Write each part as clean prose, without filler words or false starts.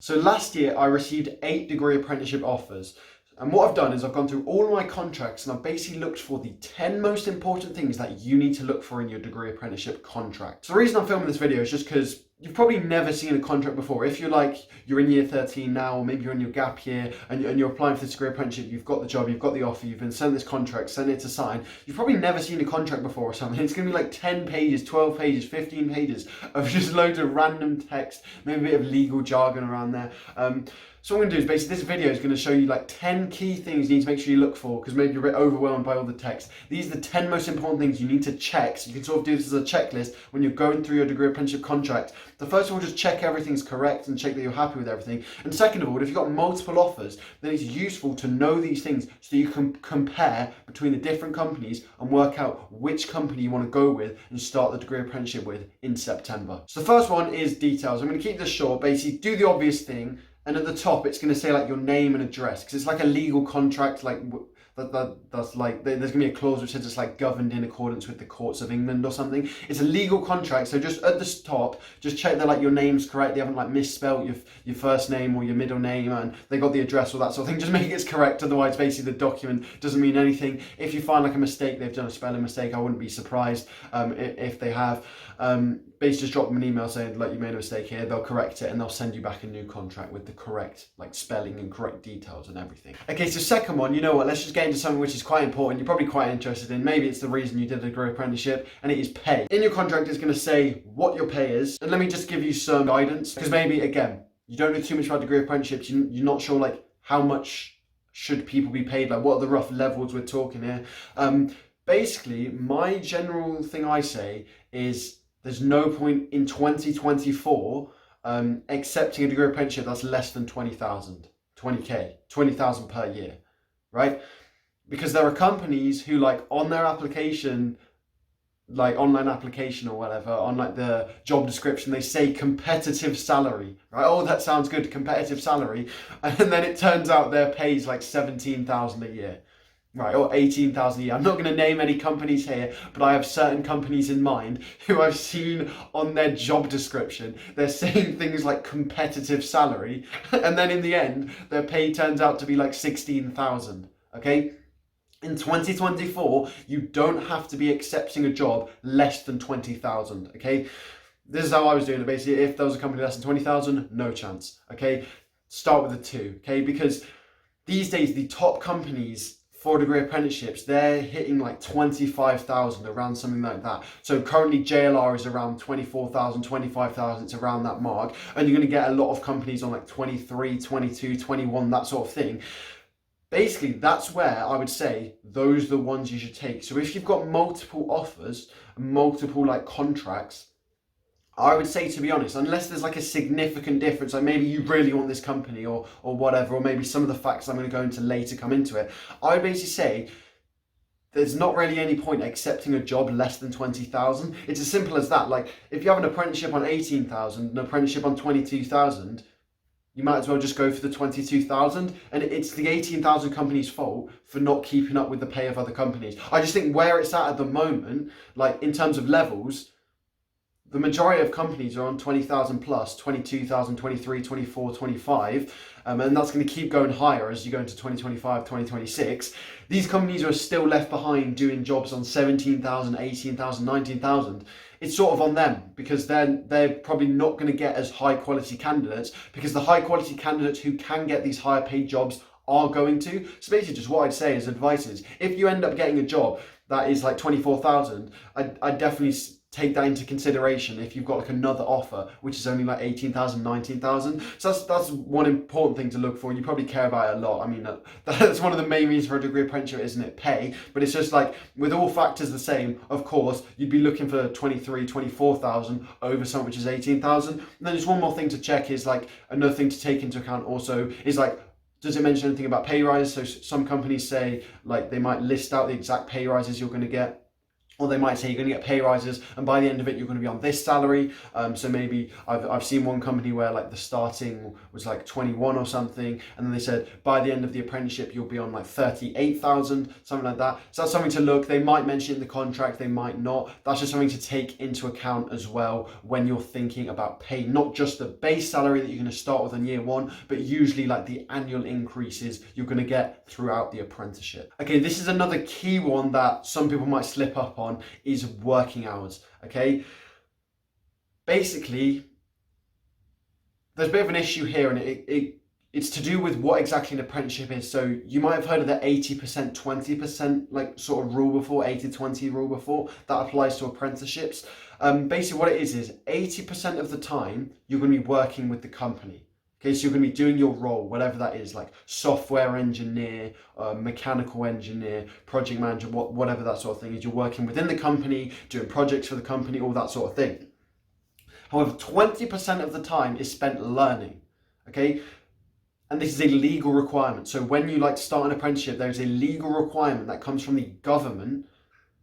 So last year I received 8 degree apprenticeship offers. And what I've done is I've gone through all of my contracts and I've basically looked for the 10 most important things that you need to look for in your degree apprenticeship contract. So the reason I'm filming this video is just because you've probably never seen a contract before. If you're in year 13 now, or maybe you're in your gap year and you're applying for this degree apprenticeship, you've got the job, you've got the offer, you've been sent this contract, sent it to sign, you've probably never seen a contract before or something. It's going to be like 10 pages, 12 pages, 15 pages of just loads of random text, maybe a bit of legal jargon around there. So what I'm going to do is basically this video is going to show you like 10 key things you need to make sure you look for, because maybe you're a bit overwhelmed by all the text. These are the 10 most important things you need to check, so you can sort of do this as a checklist when you're going through your degree apprenticeship contract. The first of all, just check everything's correct and check that you're happy with everything. And second of all, if you've got multiple offers, then it's useful to know these things so you can compare between the different companies and work out which company you want to go with and start the degree apprenticeship with in September. So the first one is details. I'm going to keep this short. Basically, do the obvious thing. And at the top, it's going to say like your name and address, because it's like a legal contract. Like that's like there's going to be a clause which says it's like governed in accordance with the courts of England or something. It's a legal contract, so just at the top, just check that like your name's correct. They haven't like misspelled your first name or your middle name, and they got the address or that sort of thing. Just make it correct. Otherwise, basically the document doesn't mean anything. If you find like a mistake, they've done a spelling mistake, I wouldn't be surprised if they have. Basically just drop them an email saying like you made a mistake here. They'll correct it and they'll send you back a new contract with the correct like spelling and correct details and everything. Okay, so second one, you know what, let's just get into something which is quite important. You're probably quite interested in. Maybe it's the reason you did a degree apprenticeship, and it is pay. In your contract, it's going to say what your pay is. And let me just give you some guidance, because maybe again, you don't know too much about degree apprenticeships. You're not sure like how much should people be paid, like what are the rough levels we're talking here. Basically, my general thing I say is there's no point in 2024 accepting a degree apprenticeship that's less than 20,000 per year, right? Because there are companies who like on their application, like online application or whatever, on like the job description, they say competitive salary, right? Oh, that sounds good, competitive salary. And then it turns out their pay is like 17,000 a year. Right, or 18,000 a year. I'm not going to name any companies here, but I have certain companies in mind who I've seen on their job description. They're saying things like competitive salary, and then in the end, their pay turns out to be like 16,000. Okay? In 2024, you don't have to be accepting a job less than 20,000. Okay? This is how I was doing it. Basically, if there was a company less than 20,000, no chance. Okay? Start with a 2. Okay? Because these days, the top companies for degree apprenticeships, they're hitting like 25,000, around something like that. So currently JLR is around 24,000, 25,000, it's around that mark. And you're going to get a lot of companies on like 23, 22, 21, that sort of thing. Basically, that's where I would say those are the ones you should take. So if you've got multiple offers, multiple like contracts, I would say, to be honest, unless there's like a significant difference, like maybe you really want this company or whatever, or maybe some of the facts I'm going to go into later come into it, I would basically say there's not really any point accepting a job less than 20,000. It's as simple as that. Like if you have an apprenticeship on 18,000, an apprenticeship on 22,000, you might as well just go for the 22,000, and it's the 18,000 company's fault for not keeping up with the pay of other companies. I just think where it's at the moment, like in terms of levels, the majority of companies are on 20,000 plus, 22,000, 23, 24, 25, and that's going to keep going higher as you go into 2025, 2026. These companies are still left behind doing jobs on 17,000, 18,000, 19,000. It's sort of on them, because they're probably not going to get as high quality candidates, because the high quality candidates who can get these higher paid jobs are going to. So basically just what I'd say as advice is, if you end up getting a job that is like 24,000, I'd definitely take that into consideration if you've got like another offer which is only like 18,000, 19,000. So that's one important thing to look for, and you probably care about it a lot. I mean, that's one of the main reasons for a degree apprenticeship, isn't it? Pay. But it's just like, with all factors the same, of course, you'd be looking for 23, 24,000 over something which is 18,000. And then just one more thing to check is like, another thing to take into account also is like, does it mention anything about pay rises? So some companies say like they might list out the exact pay rises you're going to get. Or they might say you're going to get pay rises, and by the end of it, you're going to be on this salary. So maybe I've seen one company where like the starting was like 21 or something, and then they said by the end of the apprenticeship, you'll be on like 38,000, something like that. So that's something to look. They might mention it in the contract, they might not. That's just something to take into account as well when you're thinking about pay, not just the base salary that you're going to start with in year one, but usually like the annual increases you're going to get throughout the apprenticeship. Okay, this is another key one that some people might slip up on, is working hours. Okay, basically there's a bit of an issue here, and it's to do with what exactly an apprenticeship is. So you might have heard of the 80% 20% like sort of rule before, 80-20 rule before. That applies to apprenticeships. Basically what it is 80% of the time you're going to be working with the company. Okay, so you're going to be doing your role, whatever that is, like software engineer, mechanical engineer, project manager, whatever that sort of thing is. You're working within the company, doing projects for the company, all that sort of thing. However, 20% of the time is spent learning, okay? And this is a legal requirement. So when you like start an apprenticeship, there's a legal requirement that comes from the government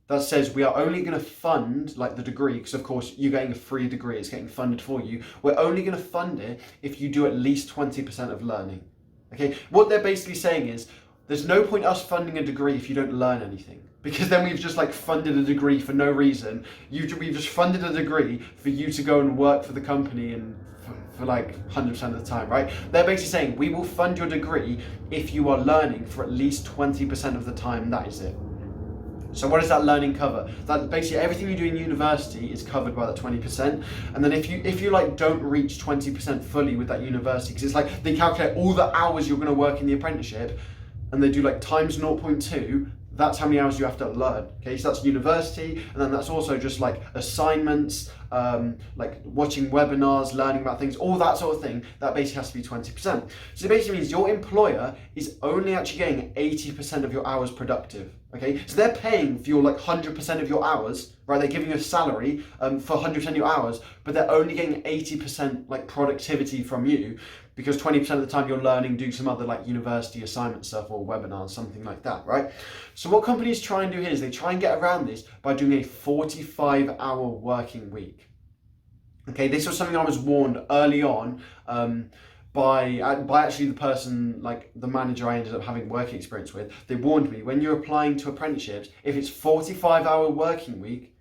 that says we are only going to fund like the degree, because of course you're getting a free degree, it's getting funded for you. We're only going to fund it if you do at least 20% of learning. Okay, what they're basically saying is there's no point us funding a degree if you don't learn anything, because then we've just like funded a degree for no reason. We've just funded a degree for you to go and work for the company and for like 100% of the time, right? They're basically saying we will fund your degree if you are learning for at least 20% of the time. That is it. So what does that learning cover? That basically everything you do in university is covered by that 20%. And then if you like don't reach 20% fully with that university, because it's like they calculate all the hours you're going to work in the apprenticeship, and they do like times 0.2, that's how many hours you have to learn. Okay, so that's university, and then that's also just like assignments, like watching webinars, learning about things, all that sort of thing. That basically has to be 20%. So it basically means your employer is only actually getting 80% of your hours productive. Okay, so they're paying for your like 100% of your hours, right? They're giving you a salary for 100% of your hours, but they're only getting 80% like productivity from you, because 20% of the time you're learning, do some other like university assignment stuff or webinars, something like that, right? So what companies try and do here is they try and get around this by doing a 45-hour working week. Okay, this was something I was warned early on by actually the person, like the manager I ended up having working experience with. They warned me, when you're applying to apprenticeships, if it's 45-hour working week,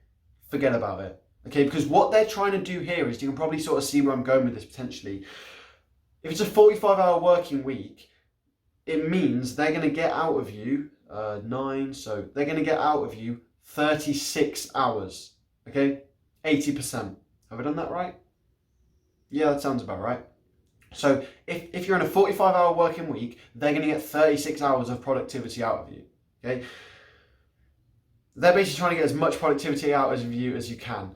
forget about it. Okay, because what they're trying to do here is, you can probably sort of see where I'm going with this potentially. If it's a 45-hour working week, it means they're going to get out of you 9, so they're going to get out of you 36 hours, okay? 80%. Have I done that right? Yeah, that sounds about right. So if you're in a 45-hour working week, they're going to get 36 hours of productivity out of you, okay? They're basically trying to get as much productivity out of you as you can.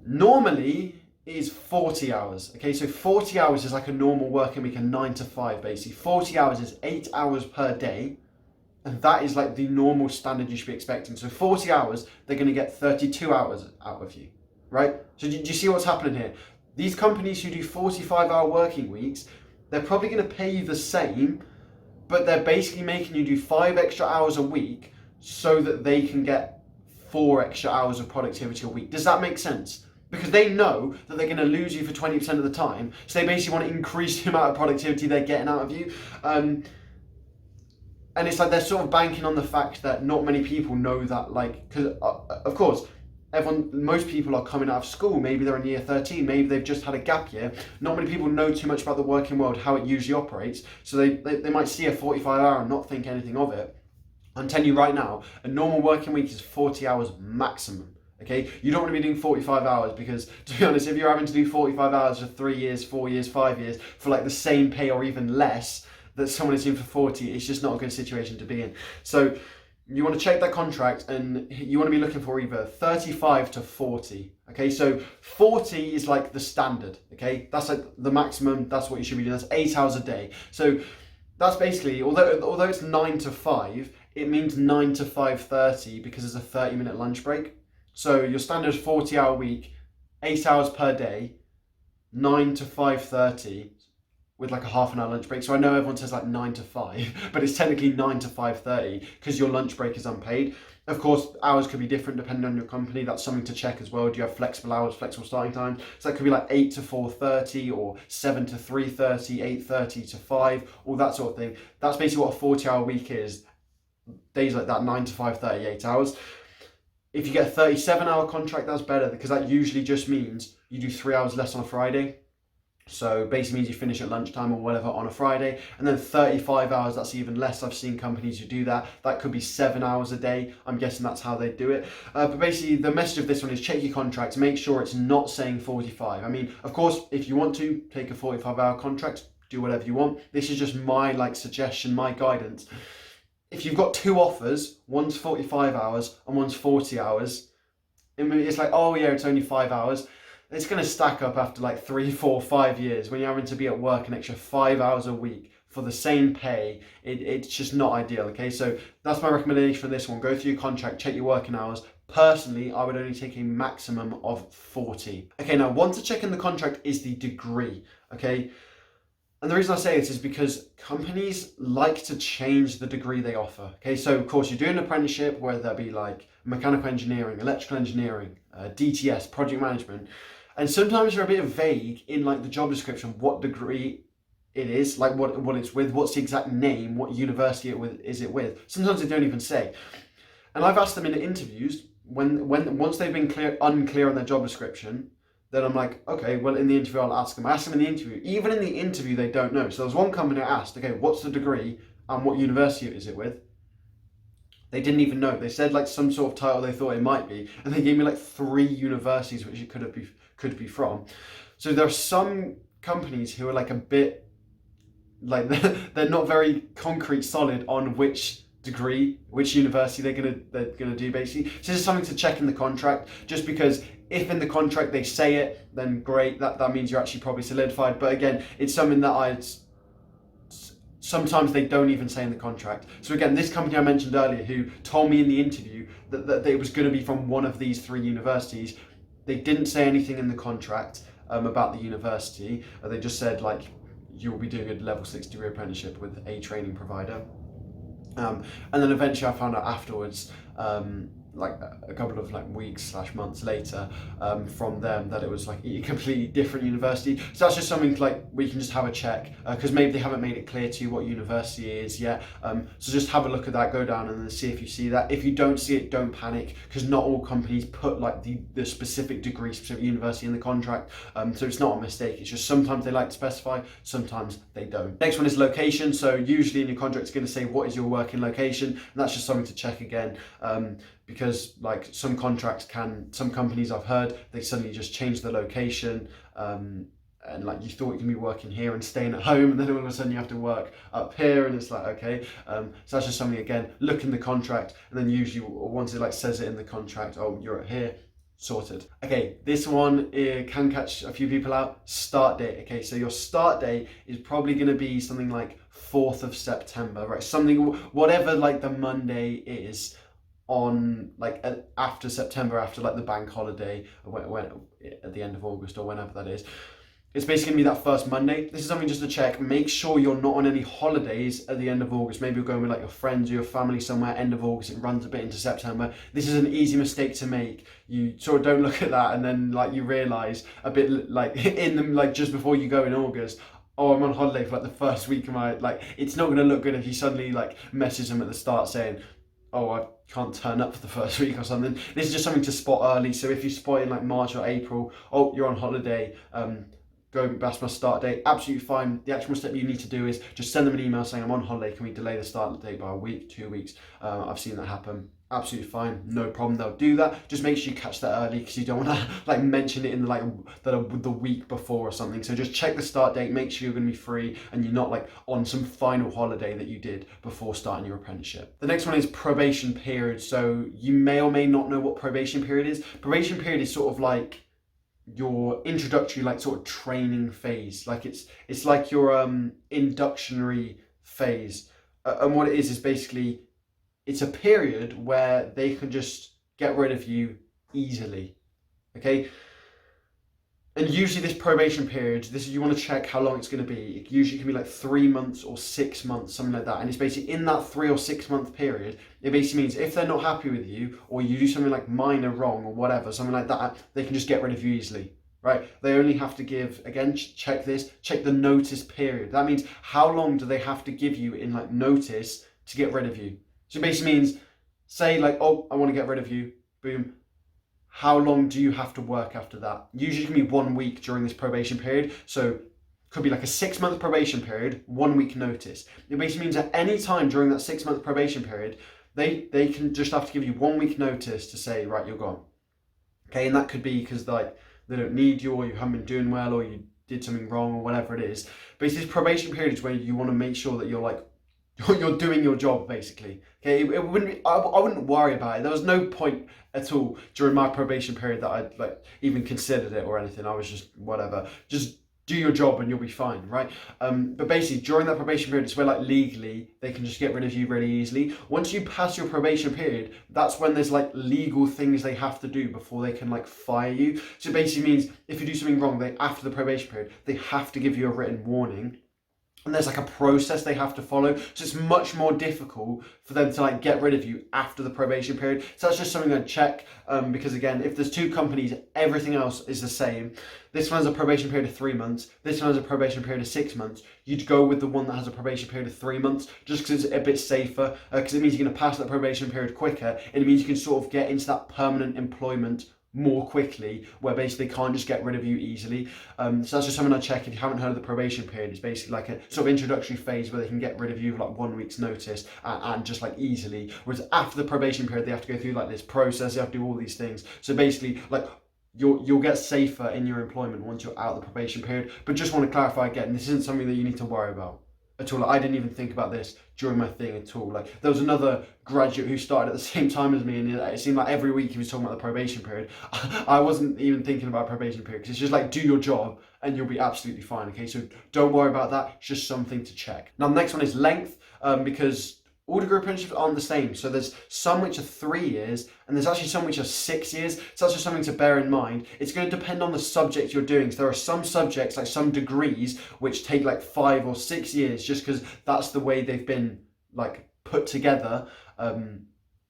Normally, is 40 hours. Okay, so 40 hours is like a normal working week, a 9 to 5 basically. 40 hours is 8 hours per day, and that is like the normal standard you should be expecting. So 40 hours, they're going to get 32 hours out of you, right? So do you see what's happening here? These companies who do 45-hour working weeks, they're probably going to pay you the same, but they're basically making you do 5 extra hours a week so that they can get 4 extra hours of productivity a week. Does that make sense? Because they know that they're going to lose you for 20% of the time. So they basically want to increase the amount of productivity they're getting out of you. And it's like they're sort of banking on the fact that not many people know that, like, because of course, most people are coming out of school. Maybe they're in year 13, maybe they've just had a gap year. Not many people know too much about the working world, how it usually operates. So they might see a 45-hour and not think anything of it. I'm telling you right now, a normal working week is 40 hours maximum. Okay, you don't want to be doing 45 hours, because to be honest, if you're having to do 45 hours for 3 years, 4 years, 5 years for like the same pay or even less that someone is doing for 40, it's just not a good situation to be in. So you want to check that contract, and you want to be looking for either 35 to 40. Okay, so 40 is like the standard. Okay, that's like the maximum. That's what you should be doing. That's 8 hours a day. So that's basically, although it's 9 to 5, it means 9 to 5:30 because there's a 30-minute lunch break. So your standard 40-hour week, 8 hours per day, 9 to 5:30 with like a half an hour lunch break. So I know everyone says like 9 to 5, but it's technically 9 to 5:30 because your lunch break is unpaid. Of course, hours could be different depending on your company. That's something to check as well. Do you have flexible hours, flexible starting times? So that could be like 8 to 4:30 or 7 to 3:30, 8:30 to 5, all that sort of thing. That's basically what a 40-hour week is. Days like that, 9 to 5, 38 hours. If you get a 37-hour contract, that's better because that usually just means you do 3 hours less on a Friday. So basically means you finish at lunchtime or whatever on a Friday, and then 35 hours, that's even less. I've seen companies who do that. That could be 7 hours a day. I'm guessing that's how they do it. But basically the message of this one is check your contract, make sure it's not saying 45. I mean, of course, if you want to take a 45-hour contract, do whatever you want. This is just my suggestion, my guidance. If you've got 2 offers, one's 45 hours and one's 40 hours, it's like, oh yeah, it's only 5 hours. It's going to stack up after 3, 4, 5 years when you're having to be at work an extra 5 hours a week for the same pay. It's just not ideal, okay? So that's my recommendation for this one. Go through your contract, check your working hours. Personally, I would only take a maximum of 40. Okay, now one to check in the contract is the degree, okay? And the reason I say this is because companies like to change the degree they offer. Okay, so of course you're doing an apprenticeship, whether that be mechanical engineering, electrical engineering, DTS, project management. And sometimes they're a bit vague in the job description, what degree it is, what it's with, what's the exact name, what university is it with. Sometimes they don't even say. And I've asked them in interviews, once they've been unclear on their job description, then I'm like, okay, well, in the interview, I'll ask them. I asked them in the interview. Even in the interview, they don't know. So there was one company I asked, okay, what's the degree and what university is it with? They didn't even know. They said some sort of title they thought it might be, and they gave me 3 universities which it could be from. So there are some companies who are a bit they're not very concrete, solid on which degree, which university they're gonna do basically. So this is something to check in the contract, just because if in the contract they say it, then great, that means you're actually probably solidified. But again, it's something that sometimes they don't even say in the contract. So again, this company I mentioned earlier who told me in the interview that it was going to be from one of these 3 universities, they didn't say anything in the contract about the university. They just said you'll be doing a level 6 degree apprenticeship with a training provider. And then eventually I found out afterwards, a couple of weeks / months later, from them, that it was a completely different university. So that's just something we can just have a check, because maybe they haven't made it clear to you what university it is yet. So just have a look at that, go down and then see if you see that. If you don't see it, don't panic, because not all companies put the specific degree, specific university in the contract. So it's not a mistake. It's just sometimes they like to specify, sometimes they don't. Next one is location. So usually in your contract it's going to say what is your working location, and that's just something to check again. Because some companies I've heard, they suddenly just change the location, and you thought you can be working here and staying at home, and then all of a sudden you have to work up here, and it's okay. So that's just something, again, look in the contract, and then usually once it says it in the contract, oh, you're at here, sorted. Okay, this one can catch a few people out. Start date. Okay, so your start date is probably going to be something 4th of September, right? Something, whatever the Monday is on after September, after the bank holiday, when at the end of August or whenever that is. It's basically going to be that first Monday. This is something just to check. Make sure you're not on any holidays at the end of August. Maybe you're going with your friends or your family somewhere end of August. It runs a bit into September. This is an easy mistake to make. You sort of don't look at that and then you realise a bit in them just before you go in August, oh, I'm on holiday for the first week of my it's not going to look good if you suddenly message them at the start saying, oh, I can't turn up for the first week or something. This is just something to spot early. So if you spot in March or April, oh, you're on holiday, that's my start date, absolutely fine. The actual step you need to do is just send them an email saying, I'm on holiday, can we delay the start date by a week, 2 weeks? I've seen that happen. Absolutely fine, no problem, they'll do that. Just make sure you catch that early, because you don't want to mention it in the week before or something. So just check the start date, make sure you're going to be free and you're not on some final holiday that you did before starting your apprenticeship. The next one is probation period. So you may or may not know what probation period is. Probation period is sort of your introductory sort of training phase. It's like your inductionary phase, and what it is basically it's a period where they can just get rid of you easily. Okay, And usually this probation period, you want to check how long it's going to be. It usually can be like 3 months or 6 months, something like that. And it's basically in that 3 or 6 month period, it basically means if they're not happy with you, or you do something like minor wrong or whatever, something like that, they can just get rid of you easily, right? They only have to give, again, check the notice period. That means how long do they have to give you in like notice to get rid of you? So it basically means, say like, oh, I want to get rid of you, boom. How long do you have to work after that? Usually it can be 1 week during this probation period. So it could be like a 6 month probation period, 1 week notice. It basically means at any time during that 6 month probation period, they can just have to give you 1 week notice to say, right, you're gone. Okay, and that could be because like they don't need you, or you haven't been doing well, or you did something wrong, or whatever it is. But it's this probation period is where you want to make sure that you're doing your job, basically. Okay, it wouldn't be, I wouldn't worry about it. There was no point at all during my probation period that I'd like even considered it or anything. I was just whatever, just do your job and you'll be fine, right? But basically during that probation period, it's where like legally they can just get rid of you really easily. Once you pass your probation period, that's when there's like legal things they have to do before they can like fire you. So it basically means if you do something wrong, after the probation period, they have to give you a written warning. And there's like a process they have to follow. So it's much more difficult for them to like get rid of you after the probation period. So that's just something I'd check, because again, if there's 2 companies, everything else is the same. This one has a probation period of 3 months. This one has a probation period of 6 months. You'd go with the one that has a probation period of 3 months, just because it's a bit safer, because it means you're going to pass that probation period quicker, and it means you can sort of get into that permanent employment more quickly, where basically they can't just get rid of you easily. So that's just something I check. If you haven't heard of the probation period, it's basically like a sort of introductory phase where they can get rid of you with like 1 week's notice, and just like easily. Whereas after the probation period, they have to go through like this process. They have to do all these things. So basically, like you'll get safer in your employment once you're out of the probation period. But just want to clarify again, this isn't something that you need to worry about at all. Like, I didn't even think about this during my thing at all. Like, there was another graduate who started at the same time as me, and it seemed like every week he was talking about the probation period. I wasn't even thinking about probation period, because it's just like, do your job and you'll be absolutely fine. Okay, so don't worry about that. It's just something to check. Now the next one is length, because all degree apprenticeships aren't the same. So there's some which are 3 years, and there's actually some which are 6 years. So that's just something to bear in mind. It's going to depend on the subject you're doing. So there are some subjects, like some degrees, which take like 5 or 6 years, just because that's the way they've been like put together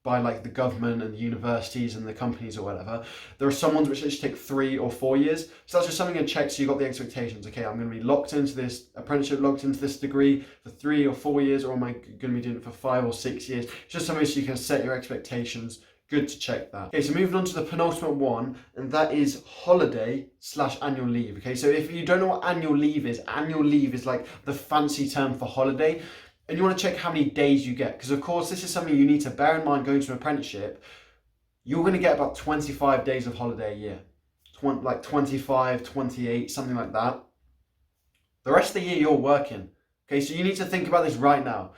by like the government and the universities and the companies or whatever. There are some ones which actually take 3 or 4 years. So that's just something to check, so you've got the expectations. Okay, I'm going to be locked into this apprenticeship, locked into this degree for 3 or 4 years, or am I going to be doing it for 5 or 6 years? It's just something so you can set your expectations. Good to check that. Okay, so moving on to the penultimate one, and that is holiday/annual leave. Okay, so if you don't know what annual leave is like the fancy term for holiday. And you want to check how many days you get, because of course this is something you need to bear in mind going to an apprenticeship. You're going to get about 25 days of holiday a year, like 25, 28, something like that. The rest of the year you're working. Okay, so you need to think about this right now,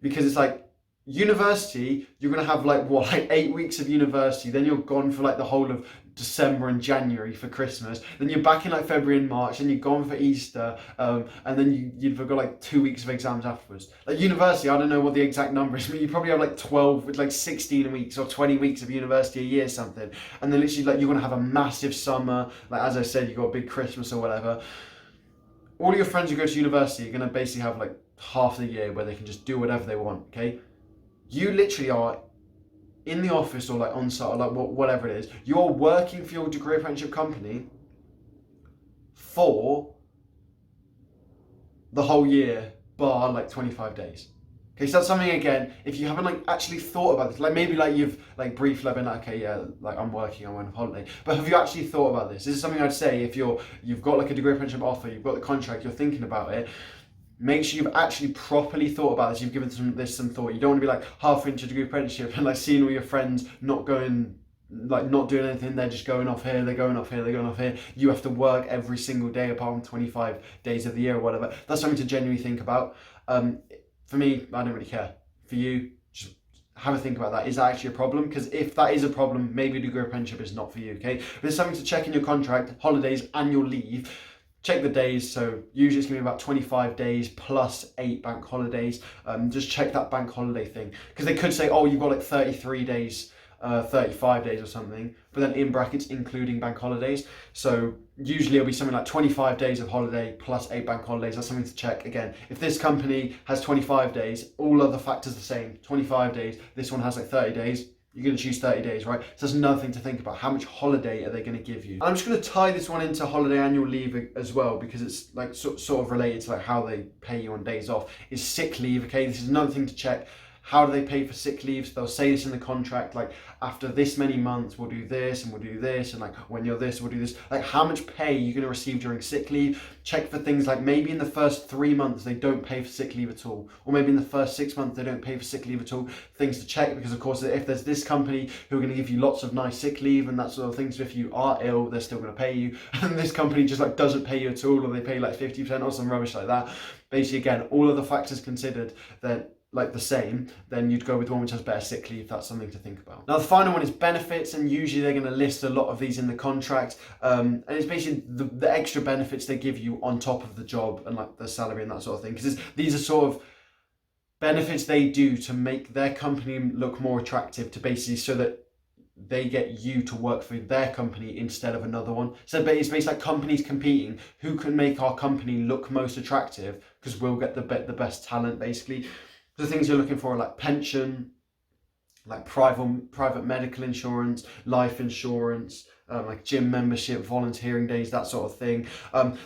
because it's like university, you're going to have like 8 weeks of university, then you're gone for like the whole of December and January for Christmas, then you're back in like February and March, then you're gone for Easter, and then you've got like 2 weeks of exams afterwards. Like university, I don't know what the exact number is, but you probably have like 12 with like 16 weeks or 20 weeks of university a year, something. And then literally like you're going to have a massive summer, like as I said, you've got a big Christmas or whatever. All of your friends who go to university are going to basically have like half the year where they can just do whatever they want. Okay, you literally are in the office or like on site or like whatever it is. You're working for your degree apprenticeship company for the whole year, bar like 25 days. Okay, so that's something, again, if you haven't like actually thought about this, like maybe like you've like briefly been like, okay, yeah, like I'm working, I went on holiday, but have you actually thought about this? This is something I'd say if you've got like a degree apprenticeship offer, you've got the contract, you're thinking about it. Make sure you've actually properly thought about this. You've given this some thought. You don't want to be like half into degree apprenticeship and like seeing all your friends not doing anything. They're just going off here, they're going off here, they're going off here. You have to work every single day apart from 25 days of the year or whatever. That's something to genuinely think about. For me, I don't really care. For you, just have a think about that. Is that actually a problem? Because if that is a problem, maybe a degree apprenticeship is not for you, okay? But it's something to check in your contract, holidays, annual leave. Check the days, so usually it's going to be about 25 days plus 8 bank holidays. Just check that bank holiday thing, because they could say, oh, you've got like 33 days 35 days or something, but then in brackets including bank holidays. So usually it'll be something like 25 days of holiday plus 8 bank holidays. That's something to check. Again, if this company has 25 days, all other factors the same, 25 days, this one has like 30 days, you're going to choose 30 days, right? So there's another thing to think about. How much holiday are they going to give you? I'm just going to tie this one into holiday annual leave as well, because it's like sort of related to like how they pay you on days off. Is sick leave, okay? This is another thing to check. How do they pay for sick leaves? They'll say this in the contract, like after this many months, we'll do this and we'll do this. And like when you're this, we'll do this. Like how much pay you're going to receive during sick leave. Check for things like maybe in the first 3 months, they don't pay for sick leave at all. Or maybe in the first 6 months, they don't pay for sick leave at all. Things to check, because of course, if there's this company who are going to give you lots of nice sick leave and that sort of thing, so if you are ill, they're still going to pay you. And this company just like doesn't pay you at all, or they pay like 50% or some rubbish like that. Basically, again, all of the factors considered, then like the same, then you'd go with one which has better sick leave. That's something to think about. Now the final one is benefits, and usually they're going to list a lot of these in the contract, and it's basically the extra benefits they give you on top of the job and like the salary and that sort of thing, because these are sort of benefits they do to make their company look more attractive, to basically so that they get you to work for their company instead of another one. So it's basically like companies competing, who can make our company look most attractive, because we'll get the best talent basically. The things you're looking for are like pension, like private medical insurance, life insurance, like gym membership, volunteering days, that sort of thing.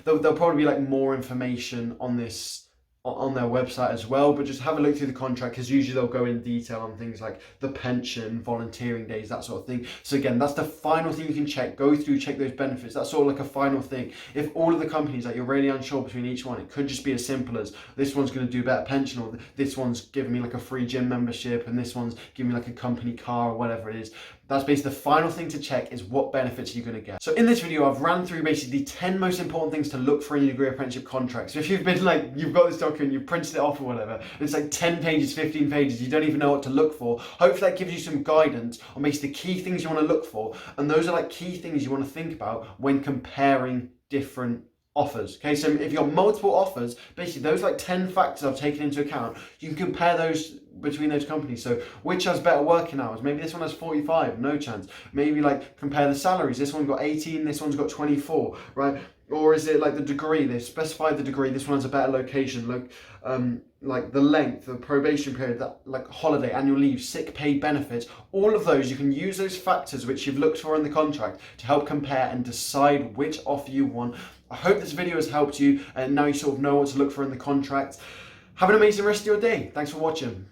There'll probably be like more information on this on their website as well, but just have a look through the contract, because usually they'll go in detail on things like the pension, volunteering days, that sort of thing. So again, that's the final thing you can check. Go through, check those benefits. That's sort of like a final thing. If all of the companies that you're really unsure between each one, it could just be as simple as this one's going to do better pension, or this one's giving me like a free gym membership, and this one's giving me like a company car, or whatever it is. That's basically the final thing to check, is what benefits you're going to get. So in this video, I've ran through basically the 10 most important things to look for in your degree apprenticeship contract. So if you've been like, you've got this document, you've printed it off or whatever, and it's like 10 pages, 15 pages, you don't even know what to look for, hopefully that gives you some guidance on basically the key things you want to look for. And those are like key things you want to think about when comparing different offers. Okay, so if you've got multiple offers, basically those like 10 factors I've taken into account, you can compare those between those companies. So which has better working hours? Maybe this one has 45, no chance. Maybe like compare the salaries. This one got 18, this one's got 24, right? Or is it like the degree? They've specified the degree. This one has a better location. Look, like the length, the probation period, that like holiday, annual leave, sick pay benefits. All of those, you can use those factors which you've looked for in the contract to help compare and decide which offer you want. I hope this video has helped you, and now you sort of know what to look for in the contract. Have an amazing rest of your day. Thanks for watching.